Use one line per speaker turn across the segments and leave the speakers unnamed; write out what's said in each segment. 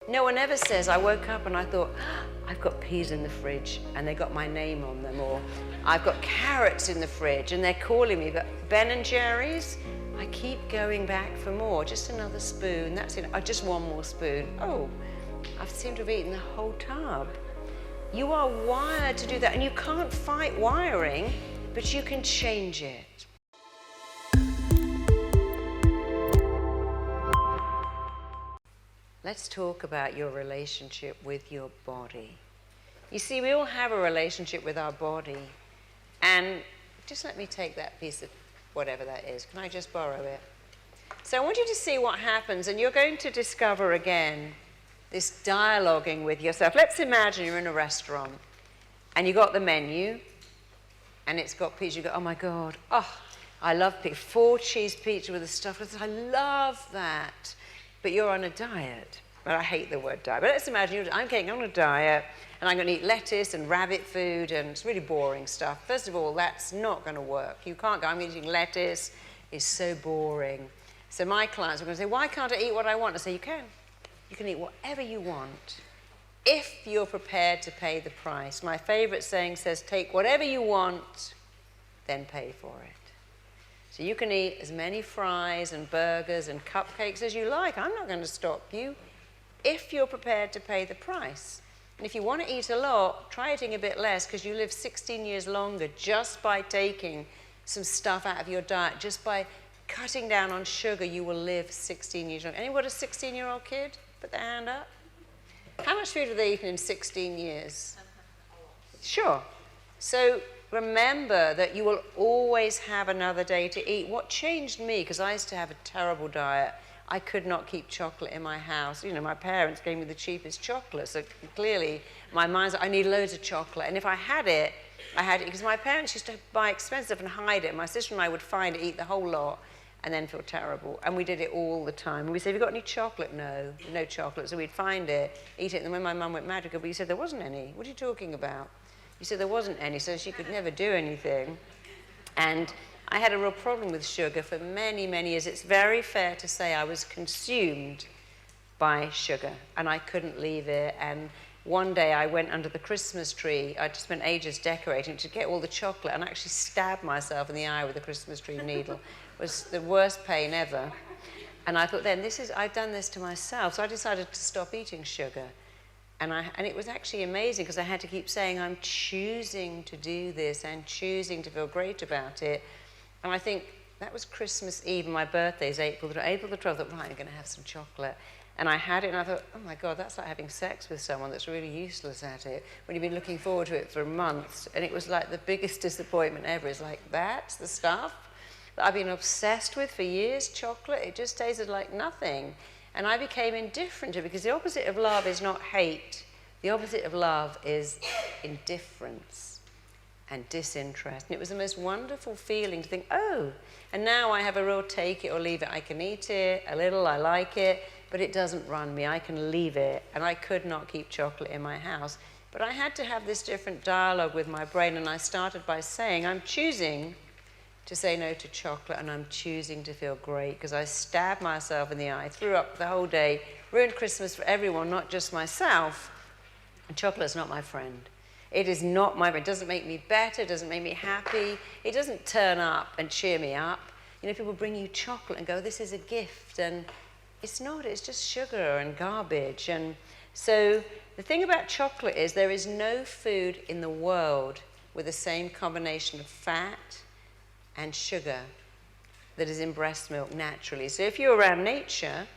No one ever says, I woke up and I thought, I've got peas in the fridge and they got my name on them, or I've got carrots in the fridge and they're calling me. But Ben and Jerry's, I keep going back for more. Just another spoon, that's it. Oh, just one more spoon. Oh, I seem to have eaten the whole tub. You are wired to do that, and you can't fight wiring, but you can change it. Let's talk about your relationship with your body. You see, we all have a relationship with our body, and just let me take that piece of whatever that is. Can I just borrow it? So I want you to see what happens, and you're going to discover again this dialoguing with yourself. Let's imagine you're in a restaurant, and you got the menu, and it's got pizza. You go, oh my God, oh, I love pizza. 4-cheese pizza with the stuff. I love that. But you're on a diet. Well, I hate the word diet, but let's imagine I'm getting on a diet, and I'm going to eat lettuce and rabbit food, and it's really boring stuff. First of all, that's not going to work. You can't go, I'm eating lettuce. It's so boring. So my clients are going to say, why can't I eat what I want? I say, you can. You can eat whatever you want if you're prepared to pay the price. My favorite saying says, take whatever you want, then pay for it. So you can eat as many fries and burgers and cupcakes as you like. I'm not going to stop you if you're prepared to pay the price. And if you want to eat a lot, try eating a bit less, because you live 16 years longer just by taking some stuff out of your diet. Just by cutting down on sugar, you will live 16 years longer. Anyone got a 16-year-old kid? Put their hand up. How much food have they eaten in 16 years? Sure. So remember that you will always have another day to eat. What changed me, because I used to have a terrible diet, I could not keep chocolate in my house. You know, my parents gave me the cheapest chocolate, so clearly my mind's like, I need loads of chocolate. And if I had it, because my parents used to buy expensive and hide it. My sister and I would find it, eat the whole lot, and then feel terrible. And we did it all the time. And we'd say, have you got any chocolate? No, no chocolate. So we'd find it, eat it, and then when my mum went mad, we'd go, but you said there wasn't any. What are you talking about? You said there wasn't any, so she could never do anything. And I had a real problem with sugar for many, many years. It's very fair to say I was consumed by sugar, and I couldn't leave it. And one day I went under the Christmas tree. I just spent ages decorating to get all the chocolate, and actually stabbed myself in the eye with a Christmas tree needle. It was the worst pain ever. And I thought then, I've done this to myself. So I decided to stop eating sugar. And it was actually amazing, because I had to keep saying, I'm choosing to do this and choosing to feel great about it. And I think that was Christmas Eve, and my birthday is April the 12th. I thought, right, I'm going to have some chocolate. And I had it, and I thought, oh my God, that's like having sex with someone that's really useless at it, when you've been looking forward to it for months. And it was like the biggest disappointment ever. It's like, that's the stuff that I've been obsessed with for years, chocolate. It just tasted like nothing. And I became indifferent to it, because the opposite of love is not hate. The opposite of love is indifference and disinterest. And it was the most wonderful feeling to think, oh, and now I have a real take it or leave it. I can eat it a little, I like it, but it doesn't run me. I can leave it. And I could not keep chocolate in my house. But I had to have this different dialogue with my brain, and I started by saying, I'm choosing to say no to chocolate, and I'm choosing to feel great, because I stabbed myself in the eye, threw up the whole day, ruined Christmas for everyone, not just myself. And chocolate's not my friend. It is not my friend. It doesn't make me better, it doesn't make me happy. It doesn't turn up and cheer me up. You know, people bring you chocolate and go, this is a gift, and it's not, it's just sugar and garbage. And so the thing about chocolate is there is no food in the world with the same combination of fat and sugar that is in breast milk naturally. So if you're around nature,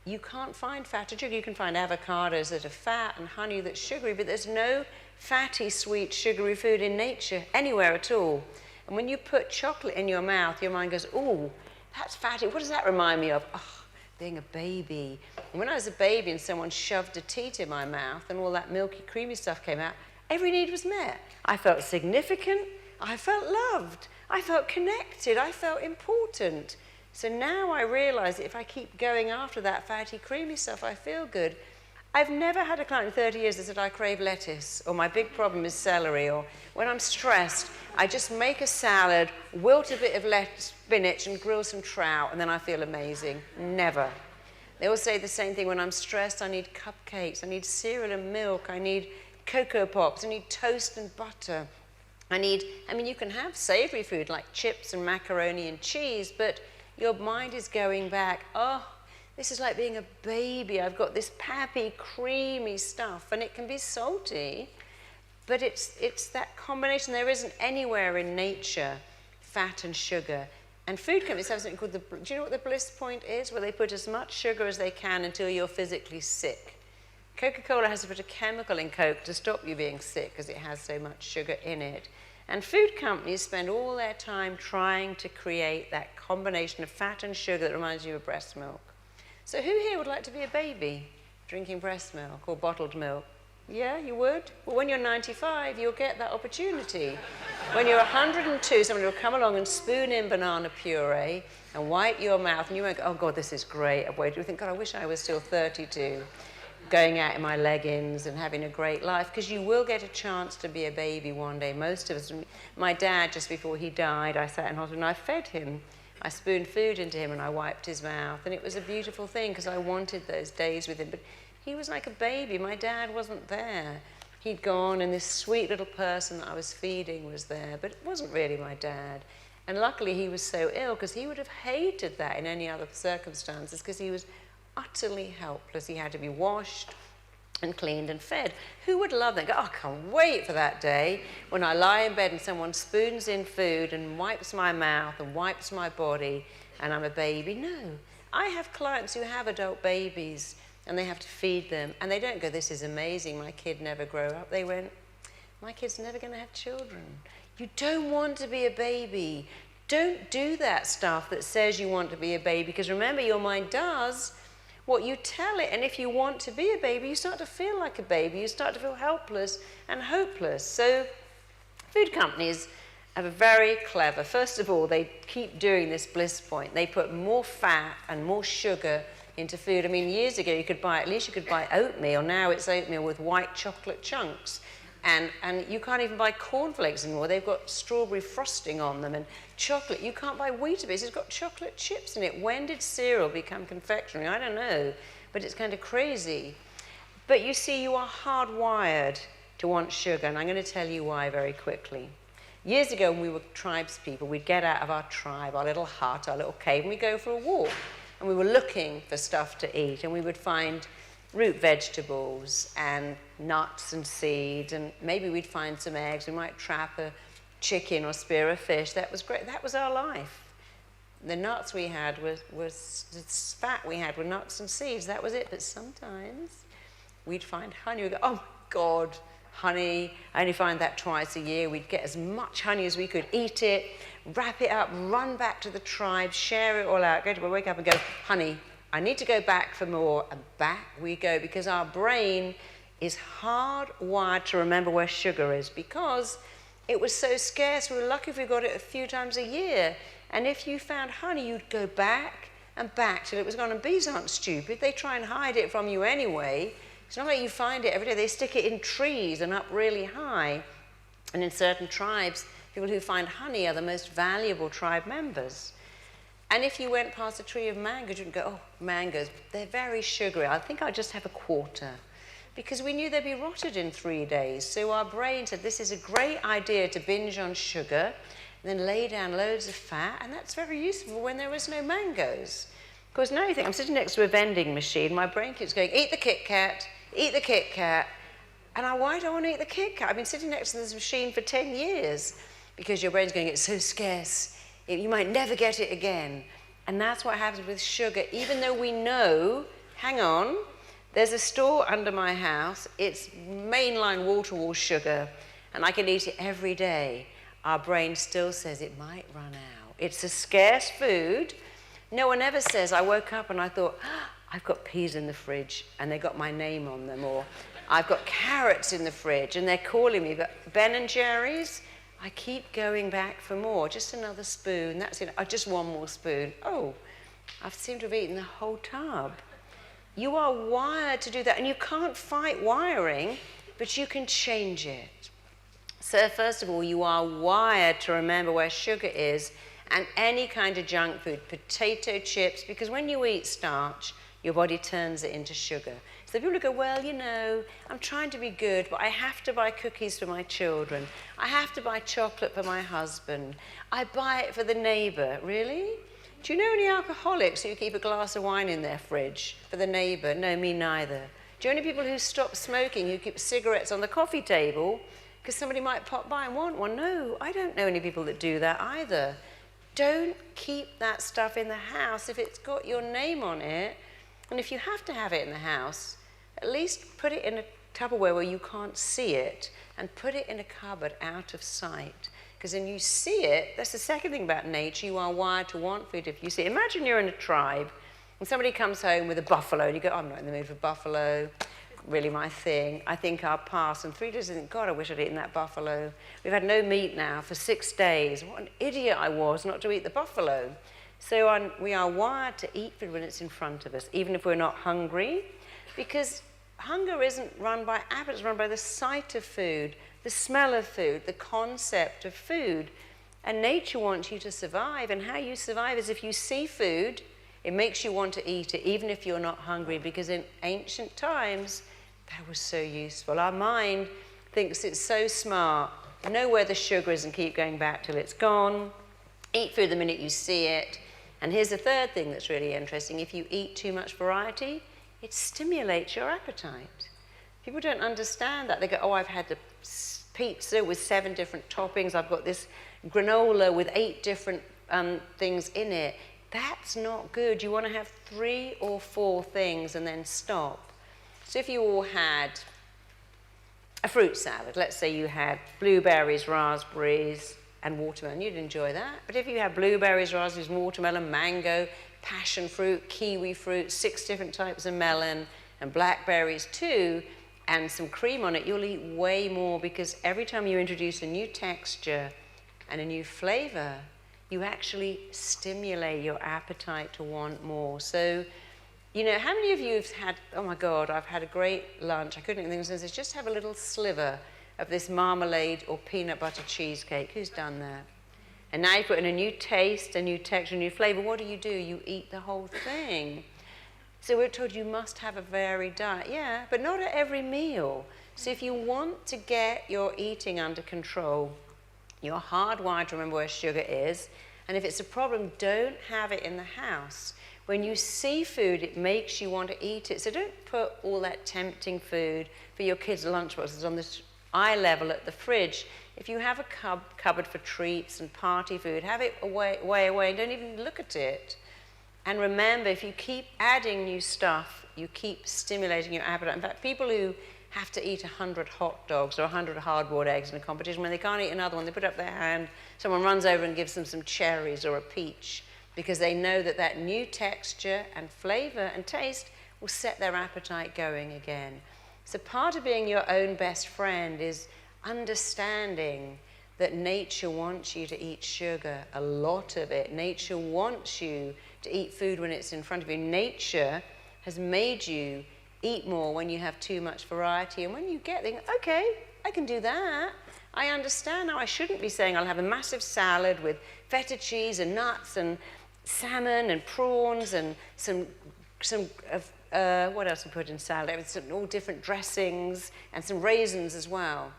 you can't find fat and sugar. You can find avocados that are fat and honey that's sugary, but there's no fatty, sweet, sugary food in nature anywhere at all. And when you put chocolate in your mouth, your mind goes, oh, that's fatty. What does that remind me of? Oh, being a baby. And when I was a baby and someone shoved a teat in my mouth and all that milky, creamy stuff came out, every need was met. I felt significant. I felt loved. I felt connected. I felt important. So now I realize that if I keep going after that fatty, creamy stuff, I feel good. I've never had a client in 30 years that said, I crave lettuce, or my big problem is celery, or when I'm stressed, I just make a salad, wilt a bit of spinach, and grill some trout, and then I feel amazing. Never. They all say the same thing. When I'm stressed, I need cupcakes, I need cereal and milk, I need Cocoa Pops, I need toast and butter. I mean, you can have savory food like chips and macaroni and cheese, but your mind is going back, oh, this is like being a baby. I've got this pappy, creamy stuff, and it can be salty, but it's that combination. There isn't anywhere in nature fat and sugar. And food companies have something called do you know what the bliss point is? Where they put as much sugar as they can until you're physically sick. Coca-Cola has to put a chemical in Coke to stop you being sick because it has so much sugar in it. And food companies spend all their time trying to create that combination of fat and sugar that reminds you of breast milk. So who here would like to be a baby drinking breast milk or bottled milk? Yeah, you would? Well, when you're 95, you'll get that opportunity. When you're 102, somebody will come along and spoon in banana puree and wipe your mouth, and you won't go, oh, God, this is great. You think, God, I wish I was still 32, going out in my leggings and having a great life, because you will get a chance to be a baby one day. Most of us. My dad, just before he died, I sat in hospital and I fed him. I spooned food into him and I wiped his mouth, and it was a beautiful thing because I wanted those days with him. But he was like a baby. My dad wasn't there. He'd gone, and this sweet little person that I was feeding was there, but it wasn't really my dad. And luckily he was so ill, because he would have hated that in any other circumstances, because he was utterly helpless. He had to be washed and cleaned and fed. Who would love that? Go, oh, I can't wait for that day when I lie in bed and someone spoons in food and wipes my mouth and wipes my body and I'm a baby. No. I have clients who have adult babies and they have to feed them, and they don't go, this is amazing, my kid never grow up. They went, my kid's never going to have children. You don't want to be a baby. Don't do that stuff that says you want to be a baby, because remember, your mind does what you tell it. And if you want to be a baby, you start to feel like a baby. You start to feel helpless and hopeless. So food companies are very clever. First of all, they keep doing this bliss point. They put more fat and more sugar into food. I mean, years ago, you could buy oatmeal. Now it's oatmeal with white chocolate chunks. And you can't even buy cornflakes anymore. They've got strawberry frosting on them and chocolate. You can't buy Weetabix. It's got chocolate chips in it. When did cereal become confectionery? I don't know, but it's kind of crazy. But you see, you are hardwired to want sugar, and I'm going to tell you why very quickly. Years ago, when we were tribes people, we'd get out of our tribe, our little hut, our little cave, and we'd go for a walk. And we were looking for stuff to eat, and we would find root vegetables and nuts and seeds, and maybe we'd find some eggs. We might trap a chicken or spear a fish. That was great. That was our life. The nuts we had was the fat we had were nuts and seeds. That was it. But sometimes we'd find honey. We'd go, oh my God, honey. I only find that twice a year. We'd get as much honey as we could, eat it, wrap it up, run back to the tribe, share it all out, wake up and go, honey, I need to go back for more, and back we go, because our brain is hardwired to remember where sugar is, because it was so scarce. We were lucky if we got it a few times a year. And if you found honey, you'd go back and back till it was gone. And bees aren't stupid. They try and hide it from you anyway. It's not like you find it every day. They stick it in trees and up really high. And in certain tribes, people who find honey are the most valuable tribe members. And if you went past a tree of mangoes, you'd go, oh, mangoes, they're very sugary. I think I'll just have a quarter. Because we knew they'd be rotted in 3 days. So our brain said, this is a great idea to binge on sugar, and then lay down loads of fat, and that's very useful when there was no mangoes. Of course, now you think, I'm sitting next to a vending machine, my brain keeps going, eat the Kit Kat, eat the Kit Kat. And why do I want to eat the Kit Kat? I've been sitting next to this machine for 10 years, because your brain's going, it's so scarce. You might never get it again. And that's what happens with sugar. Even though we know, hang on, there's a store under my house, it's mainline wall-to-wall sugar, and I can eat it every day. Our brain still says it might run out. It's a scarce food. No one ever says, I woke up and I thought, I've got peas in the fridge, and they got my name on them, or I've got carrots in the fridge, and they're calling me. But Ben & Jerry's, I keep going back for more. Just another spoon, that's it. Just one more spoon. Oh, I seem to have eaten the whole tub. You are wired to do that, and you can't fight wiring, but you can change it. So first of all, you are wired to remember where sugar is, and any kind of junk food, potato chips, because when you eat starch, your body turns it into sugar. So people go, well, I'm trying to be good, but I have to buy cookies for my children. I have to buy chocolate for my husband. I buy it for the neighbor. Really? Do you know any alcoholics who keep a glass of wine in their fridge for the neighbor? No, me neither. Do you know any people who stop smoking, who keep cigarettes on the coffee table because somebody might pop by and want one? No, I don't know any people that do that either. Don't keep that stuff in the house if it's got your name on it. And if you have to have it in the house, at least put it in a Tupperware where you can't see it, and put it in a cupboard out of sight. Because when you see it, that's the second thing about nature, you are wired to want food if you see it. Imagine you're in a tribe and somebody comes home with a buffalo and you go, I'm not in the mood for buffalo, really my thing. I think I'll pass. And 3 days I think, God, I wish I'd eaten that buffalo. We've had no meat now for 6 days. What an idiot I was not to eat the buffalo. So we are wired to eat food when it's in front of us, even if we're not hungry, because hunger isn't run by appetite, it's run by the sight of food, the smell of food, the concept of food. And nature wants you to survive, and how you survive is if you see food, it makes you want to eat it, even if you're not hungry, because in ancient times, that was so useful. Our mind thinks it's so smart, know where the sugar is and keep going back till it's gone, eat food the minute you see it. And here's the third thing that's really interesting. If you eat too much variety, it stimulates your appetite. People don't understand that. They go, oh, I've had the pizza with 7 different toppings. I've got this granola with 8 different things in it. That's not good. You want to have 3 or 4 things and then stop. So if you all had a fruit salad, let's say you had blueberries, raspberries, and watermelon, you'd enjoy that. But if you have blueberries, raspberries, watermelon, mango, passion fruit, kiwi fruit, 6 different types of melon, and blackberries too, and some cream on it, you'll eat way more, because every time you introduce a new texture and a new flavor, you actually stimulate your appetite to want more. So, how many of you have had, oh my God, I've had a great lunch, I couldn't think of this, just have a little sliver of this marmalade or peanut butter cheesecake. Who's done that? And now you put in a new taste, a new texture, a new flavor. What do? You eat the whole thing. So we're told you must have a varied diet. Yeah, but not at every meal. So if you want to get your eating under control, you're hardwired to remember where sugar is. And if it's a problem, don't have it in the house. When you see food, it makes you want to eat it. So don't put all that tempting food for your kids' lunchboxes on this eye level at the fridge. If you have a cupboard for treats and party food, have it way away, and don't even look at it. And remember, if you keep adding new stuff, you keep stimulating your appetite. In fact, people who have to eat 100 hot dogs or 100 hard-boiled eggs in a competition, when they can't eat another one, they put up their hand, someone runs over and gives them some cherries or a peach, because they know that that new texture and flavor and taste will set their appetite going again. So part of being your own best friend is understanding that nature wants you to eat sugar, a lot of it. Nature wants you to eat food when it's in front of you. Nature has made you eat more when you have too much variety. And when you get there, okay, I can do that. I understand now. I shouldn't be saying I'll have a massive salad with feta cheese and nuts and salmon and prawns and some what else we put in salad? All different dressings and some raisins as well.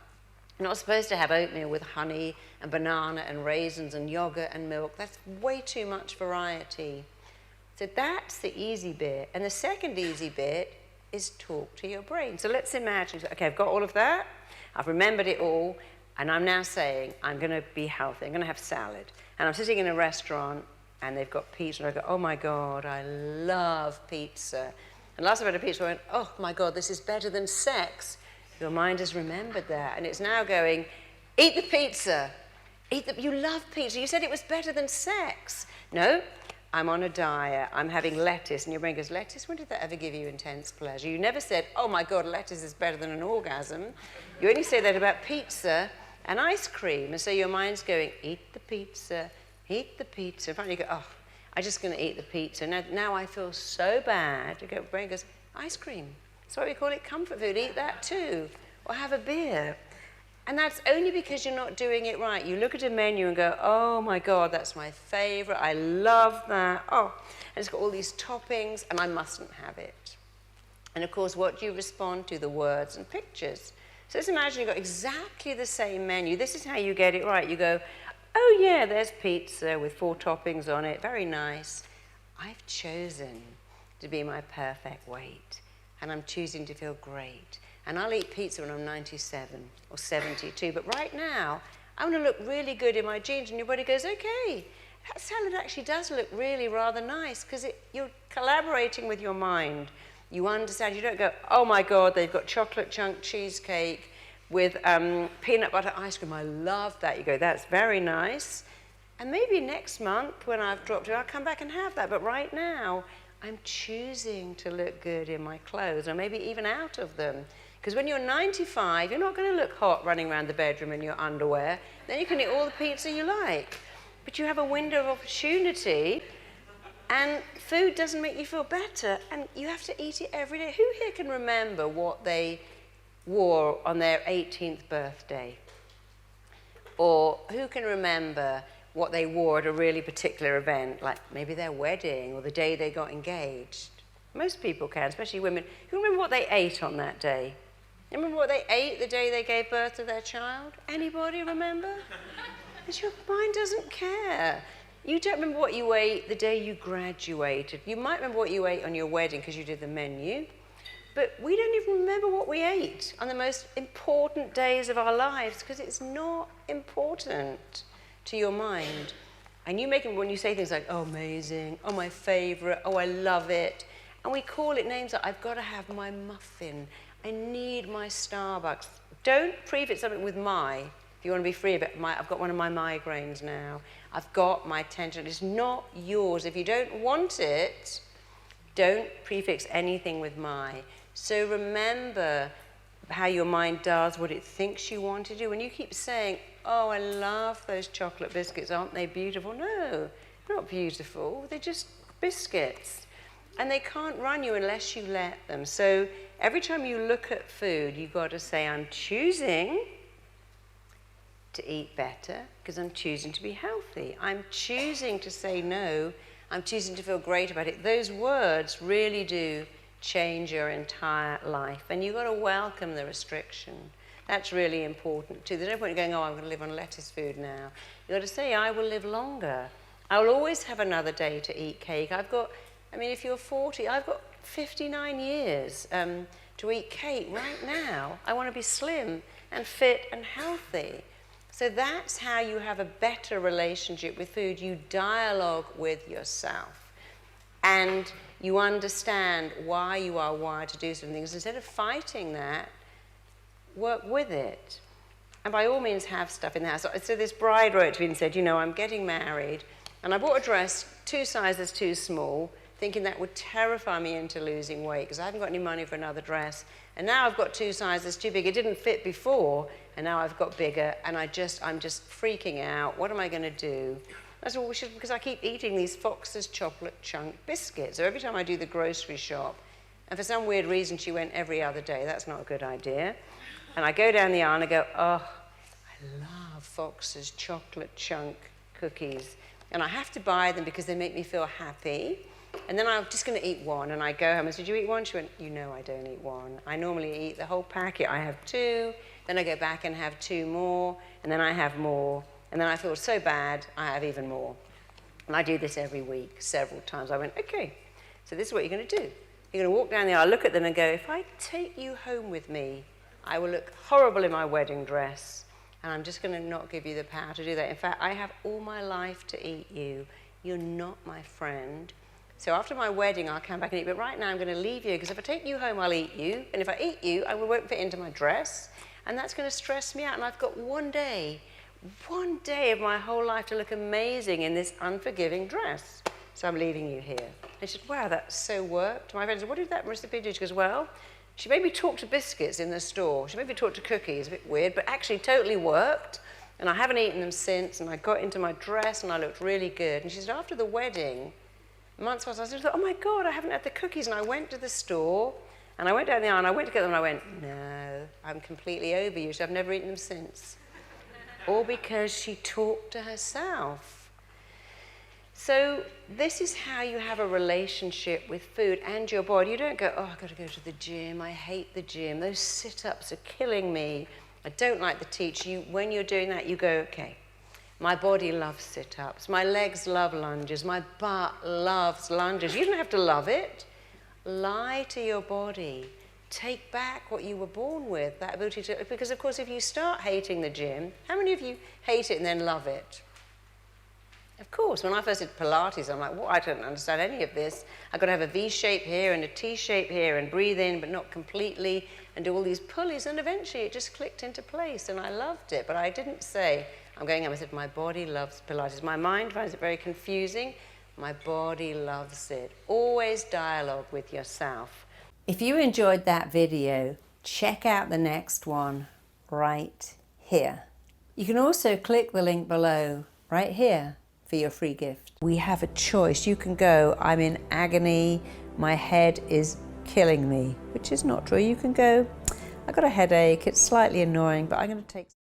You're not supposed to have oatmeal with honey and banana and raisins and yogurt and milk. That's way too much variety. So that's the easy bit. And the second easy bit is talk to your brain. So let's imagine, okay, I've got all of that. I've remembered it all. And I'm now saying, I'm going to be healthy. I'm going to have salad. And I'm sitting in a restaurant and they've got pizza. And I go, oh my God, I love pizza. And last time I had a pizza, I went, oh my God, this is better than sex. Your mind has remembered that. And it's now going, eat the pizza. You love pizza. You said it was better than sex. No, I'm on a diet. I'm having lettuce. And your brain goes, lettuce? When did that ever give you intense pleasure? You never said, oh my God, lettuce is better than an orgasm. You only say that about pizza and ice cream. And so your mind's going, eat the pizza, eat the pizza. And finally you go, oh, I'm just going to eat the pizza. Now I feel so bad. Your brain goes, ice cream. That's why we call it comfort food. Eat that too. Or have a beer. And that's only because you're not doing it right. You look at a menu and go, oh my God, that's my favorite. I love that. Oh, and it's got all these toppings and I mustn't have it. And of course, what do you respond to? The words and pictures. So let's imagine you've got exactly the same menu. This is how you get it right. You go, oh yeah, there's pizza with 4 toppings on it. Very nice. I've chosen to be my perfect weight. And I'm choosing to feel great. And I'll eat pizza when I'm 97 or 72. But right now, I want to look really good in my jeans. And your body goes, okay, that salad actually does look really rather nice because you're collaborating with your mind. You understand. You don't go, oh my God, they've got chocolate chunk cheesecake with peanut butter ice cream. I love that. You go, that's very nice. And maybe next month when I've dropped it, I'll come back and have that. But right now, I'm choosing to look good in my clothes, or maybe even out of them. Because when you're 95, you're not going to look hot running around the bedroom in your underwear. Then you can eat all the pizza you like. But you have a window of opportunity, and food doesn't make you feel better, and you have to eat it every day. Who here can remember what they wore on their 18th birthday? Or who can remember what they wore at a really particular event, like maybe their wedding or the day they got engaged? Most people can, especially women. Who remember what they ate on that day? You remember what they ate the day they gave birth to their child? Anybody remember? Because your mind doesn't care. You don't remember what you ate the day you graduated. You might remember what you ate on your wedding because you did the menu. But we don't even remember what we ate on the most important days of our lives because it's not important to your mind. And you make them when you say things like, oh, amazing, oh, my favorite, oh, I love it. And we call it names like, I've got to have my muffin. I need my Starbucks. Don't prefix something with my, if you want to be free of it. I've got one of my migraines now. I've got my tension. It's not yours. If you don't want it, don't prefix anything with my. So remember how your mind does what it thinks you want to do. When you keep saying, oh, I love those chocolate biscuits, aren't they beautiful? No, they're not beautiful. They're just biscuits. And they can't run you unless you let them. So every time you look at food, you've got to say, I'm choosing to eat better because I'm choosing to be healthy. I'm choosing to say no. I'm choosing to feel great about it. Those words really do change your entire life. And you've got to welcome the restriction. That's really important too. There's no point in going, oh, I'm going to live on lettuce food now. You've got to say, I will live longer. I will always have another day to eat cake. If you're 40, I've got 59 years to eat cake right now. I want to be slim and fit and healthy. So that's how you have a better relationship with food. You dialogue with yourself. And you understand why you are wired to do certain things. Instead of fighting that, work with it. And by all means, have stuff in the house. So this bride wrote to me and said, I'm getting married, and I bought a dress 2 sizes too small, thinking that would terrify me into losing weight because I haven't got any money for another dress. And now I've got 2 sizes too big. It didn't fit before, and now I've got bigger, and I'm just freaking out. What am I going to do? That's all because I keep eating these Fox's chocolate chunk biscuits. So every time I do the grocery shop, and for some weird reason she went every other day, that's not a good idea. And I go down the aisle and I go, oh, I love Fox's chocolate chunk cookies. And I have to buy them because they make me feel happy. And then I'm just going to eat one. And I go home and said, did you eat one? She went, I don't eat one. I normally eat the whole packet. I have 2. Then I go back and have 2 more. And then I have more. And then I feel so bad, I have even more. And I do this every week, several times. I went, okay, so this is what you're going to do. You're going to walk down the aisle, look at them and go, if I take you home with me, I will look horrible in my wedding dress. And I'm just going to not give you the power to do that. In fact, I have all my life to eat you. You're not my friend. So after my wedding, I'll come back and eat. But right now, I'm going to leave you, because if I take you home, I'll eat you. And if I eat you, I won't fit into my dress. And that's going to stress me out. And I've got one day of my whole life to look amazing in this unforgiving dress. So I'm leaving you here. And she said, wow, that so worked. My friend said, what did that Marisa Peer do? She goes, well, she made me talk to biscuits in the store. She made me talk to cookies, a bit weird, but actually totally worked. And I haven't eaten them since. And I got into my dress and I looked really good. And she said, after the wedding, months past, I thought, oh my God, I haven't had the cookies. And I went to the store and I went down the aisle and I went to get them and I went, no. ago, I'm completely over you. So I've never eaten them since. All because she talked to herself. So this is how you have a relationship with food and your body. You don't go, oh, I've got to go to the gym. I hate the gym. Those sit-ups are killing me. I don't like the teacher. When you're doing that, you go, okay, my body loves sit-ups. My legs love lunges. My butt loves lunges. You don't have to love it. Lie to your body. Take back what you were born with, that ability to, because of course if you start hating the gym, how many of you hate it and then love it? Of course, when I first did Pilates, I'm like, well, I don't understand any of this. I've got to have a V shape here and a T shape here and breathe in but not completely and do all these pulleys, and eventually it just clicked into place and I loved it. But I didn't say, I'm going home, I said, my body loves Pilates. My mind finds it very confusing. My body loves it. Always dialogue with yourself. If you enjoyed that video, check out the next one right here. You can also click the link below right here for your free gift. We have a choice. You can go, I'm in agony, my head is killing me, which is not true. You can go, I've got a headache, it's slightly annoying, but I'm going to take